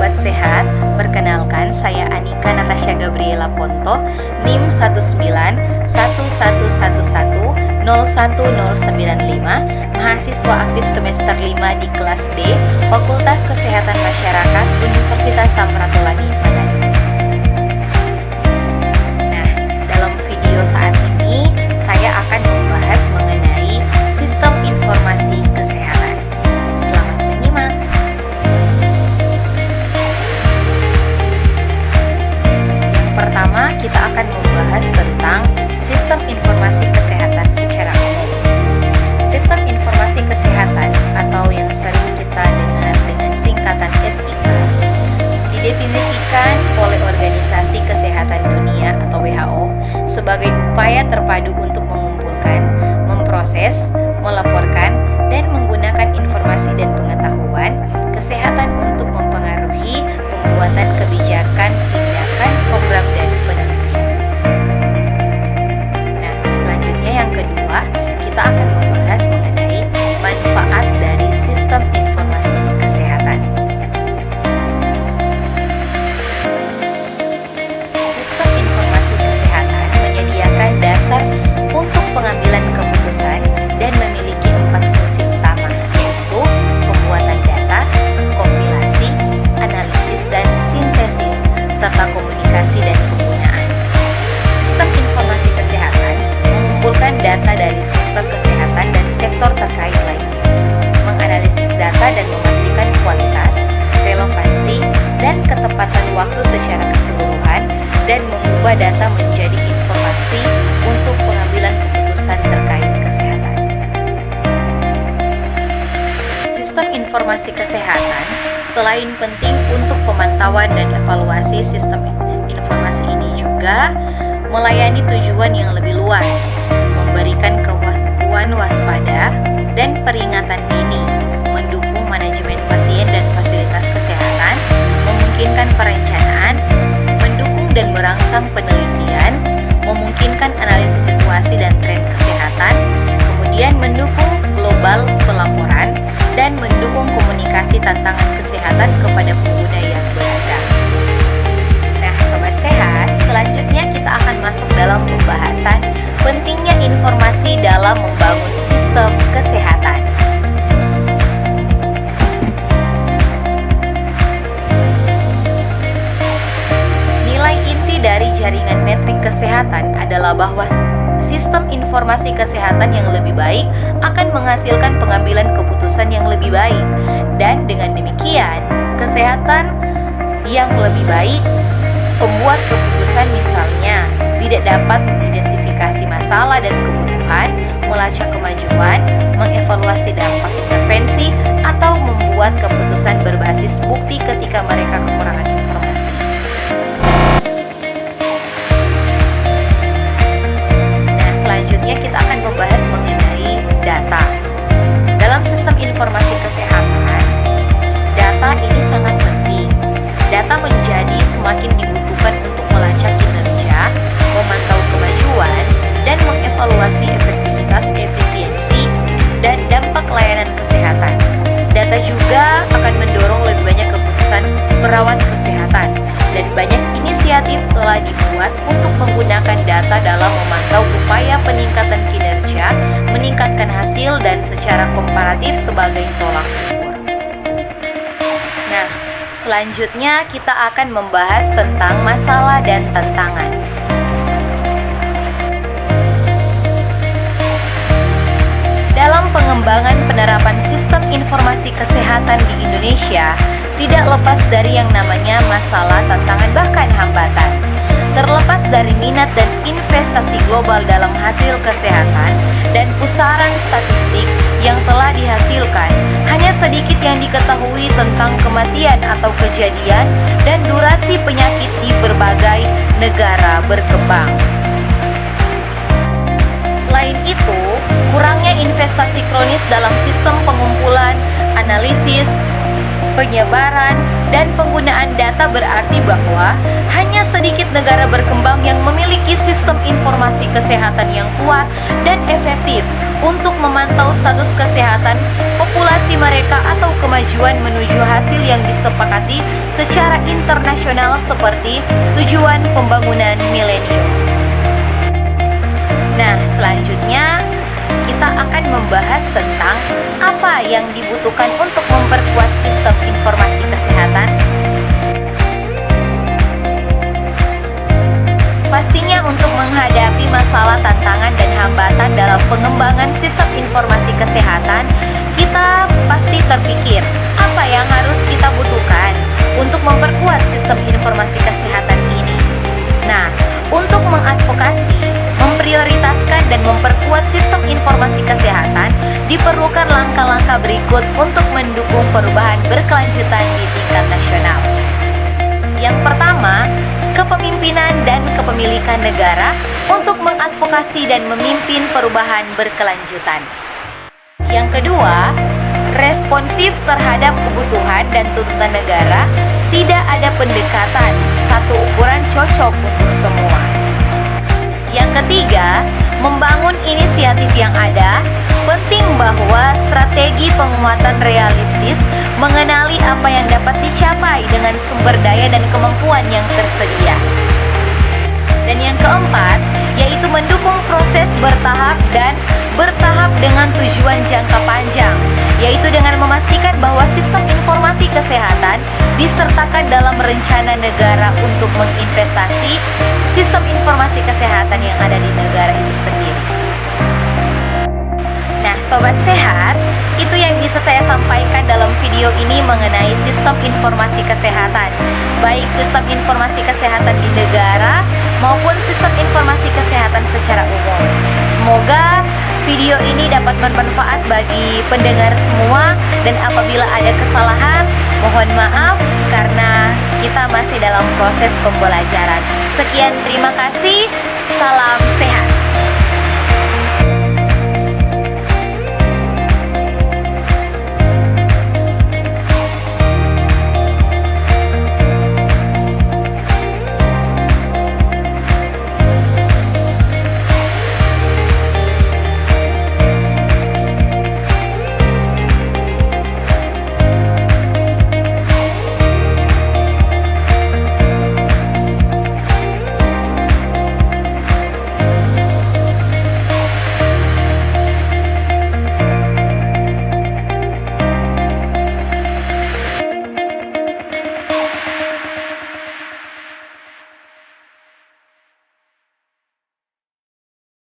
Sobat Sehat, perkenalkan saya Anika Natasha Gabriela Ponto, NIM 19111101095, mahasiswa aktif semester 5 di kelas D, Fakultas Kesehatan Masyarakat Universitas Samratulangi Manado. Nah, dalam video saat ini saya akan membahas mengenai sistem informasi kesehatan. Selamat menyimak. Pertama, kita akan membahas tentang sistem informasi kesehatan secara umum. Sistem informasi kesehatan atau yang sering kita dengar dengan singkatan SIK didefinisikan oleh Organisasi Kesehatan Dunia atau WHO sebagai upaya terpadu untuk mengumpulkan, memproses, melaporkan, dan menggunakan informasi dan pengetahuan kesehatan untuk mempengaruhi pembuatan kebijakan, tindakan, program, dan penelitian. Nah, selanjutnya yang kedua, kita akan membahas mengenai manfaat dari sistem informasi kesehatan. Sistem informasi kesehatan menyediakan dasar untuk pengambilan keputusan dan memiliki 4 fungsi utama, yaitu pembuatan data, kompilasi, analisis, dan sintesis, serta komunikasi dan penggunaan. Sistem informasi kesehatan mengumpulkan data dari sektor kesehatan dan sektor terkait lainnya, menganalisis data dan memastikan kualitas, relevansi, dan ketepatan waktu secara keseluruhan, dan mengubah data menjadi informasi untuk pengambilan keputusan terkait kesehatan. Sistem informasi kesehatan selain penting untuk pemantauan dan evaluasi, sistem informasi ini juga melayani tujuan yang lebih luas, memberikan kemampuan waspada dan peringatan dini, mendukung manajemen pasien dan fasilitas kesehatan, memungkinkan perencanaan, mendukung dan merangsang penelitian, memungkinkan analisis situasi dan tren kesehatan, kemudian mendukung global pelaporan, dan mendukung komunikasi tantangan kesehatan kepada pengguna yang beragam. Nah, Sobat Sehat, selanjutnya kita akan masuk dalam pembahasan pentingnya informasi dalam membangun sistem kesehatan. Nilai inti dari jaringan metrik kesehatan adalah bahwa sistem informasi kesehatan yang lebih baik akan menghasilkan pengambilan keputusan yang lebih baik, dan dengan demikian kesehatan yang lebih baik, pembuat keputusan misalnya tidak dapat mengidentifikasi masalah dan kebutuhan, melacak kemajuan, mengevaluasi dampak intervensi, atau membuat keputusan berbasis bukti ketika mereka kekurangan informasi. Selanjutnya kita akan membahas mengenai data. Dalam sistem informasi kesehatan, data ini sangat penting. Data menjadi semakin dibutuhkan untuk melacak kinerja, memantau kemajuan, dan mengevaluasi efektivitas, efisiensi, dan dampak layanan kesehatan. Data juga akan mendorong lebih banyak keputusan perawat kesehatan, dan banyak inisiatif telah dibuat untuk menggunakan data dalam memantau upaya peningkatan kinerja, meningkatkan hasil, dan secara komparatif sebagai tolak ukur. Nah, selanjutnya kita akan membahas tentang masalah dan tantangan. Dalam pengembangan penerapan sistem informasi kesehatan di Indonesia, tidak lepas dari yang namanya masalah, tantangan, bahkan hambatan. Terlepas dari minat dan investasi global dalam hasil kesehatan dan pusaran statistik yang telah dihasilkan, hanya sedikit yang diketahui tentang kematian atau kejadian dan durasi penyakit di berbagai negara berkembang. Selain itu, kurangnya investasi kronis dalam sistem pengumpulan, analisis, penyebaran, dan penggunaan data berarti bahwa hanya sedikit negara berkembang yang memiliki sistem informasi kesehatan yang kuat dan efektif untuk memantau status kesehatan populasi mereka atau kemajuan menuju hasil yang disepakati secara internasional seperti tujuan pembangunan milenium. Nah, selanjutnya kita akan membahas tentang apa yang dibutuhkan untuk memperkuat sistem informasi kesehatan. Pastinya untuk menghadapi masalah, tantangan, dan hambatan dalam pengembangan sistem informasi kesehatan, kita pasti terpikir apa yang harus kita butuhkan untuk memperkuat sistem informasi kesehatan ini. Nah, untuk mengadvokasi, memprioritaskan, dan memperkuat sistem informasi kesehatan, diperlukan langkah-langkah berikut untuk mendukung perubahan berkelanjutan di tingkat nasional. Yang pertama, kepemimpinan dan kepemilikan negara untuk mengadvokasi dan memimpin perubahan berkelanjutan. Yang kedua, responsif terhadap kebutuhan dan tuntutan negara, tidak ada pendekatan satu ukuran cocok untuk semua. Yang ketiga, membangun inisiatif yang ada, penting bahwa strategi penguatan realistis mengenali apa yang dapat dicapai dengan sumber daya dan kemampuan yang tersedia. Dan yang keempat, yaitu mendukung proses bertahap dengan tujuan jangka panjang, yaitu dengan memastikan bahwa sistem informasi kesehatan disertakan dalam rencana negara untuk menginvestasi sistem informasi kesehatan yang ada di negara itu sendiri. Nah, Sobat Sehat, itu yang bisa saya sampaikan dalam video ini mengenai sistem informasi kesehatan, baik sistem informasi kesehatan di negara maupun sistem informasi kesehatan secara umum. Semoga video ini dapat bermanfaat bagi pendengar semua, dan apabila ada kesalahan, mohon maaf karena kita masih dalam proses pembelajaran. Sekian, terima kasih. Salam sehat.